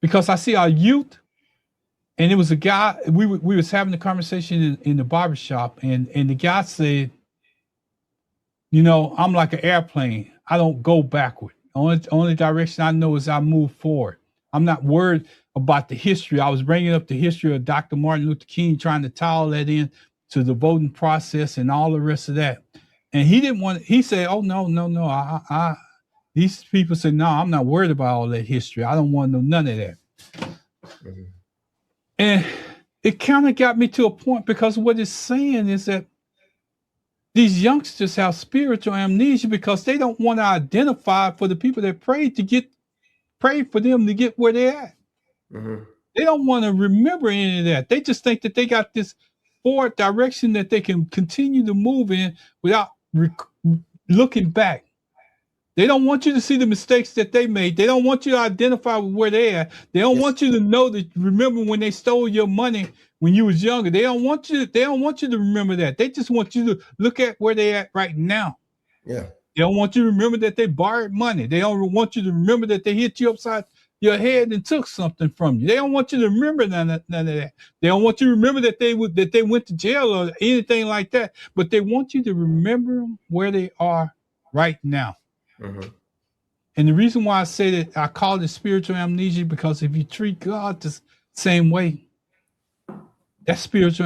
because I see our youth, and it was a guy, we was having a conversation in the barbershop, and the guy said, I'm like an airplane. I don't go backward. Only direction I know is I move forward. I'm not worried about the history. I was bringing up the history of Dr. Martin Luther King, trying to tie all that in to the voting process and all the rest of that. And he didn't want. He said, "Oh no. These people said, no, I'm not worried about all that history. I don't want to know none of that." Mm-hmm. And it kind of got me to a point, because what it's saying is that these youngsters have spiritual amnesia because they don't want to identify for the people that pray for them to get where they're at. Mm-hmm. They don't want to remember any of that. They just think that they got this forward direction that they can continue to move in without looking back. They don't want you to see the mistakes that they made. They don't want you to identify with where they're at. They don't want you to know that, remember when they stole your money when you was younger. They don't want you to remember that. They just want you to look at where they're at right now. Yeah. They don't want you to remember that they borrowed money. They don't want you to remember that they hit you upside your head and took something from you. They don't want you to remember none of that. They don't want you to remember that they went to jail or anything like that. But they want you to remember where they are right now. Mm-hmm. And the reason why I say that, I call it spiritual amnesia, because if you treat God the same way, that's spiritual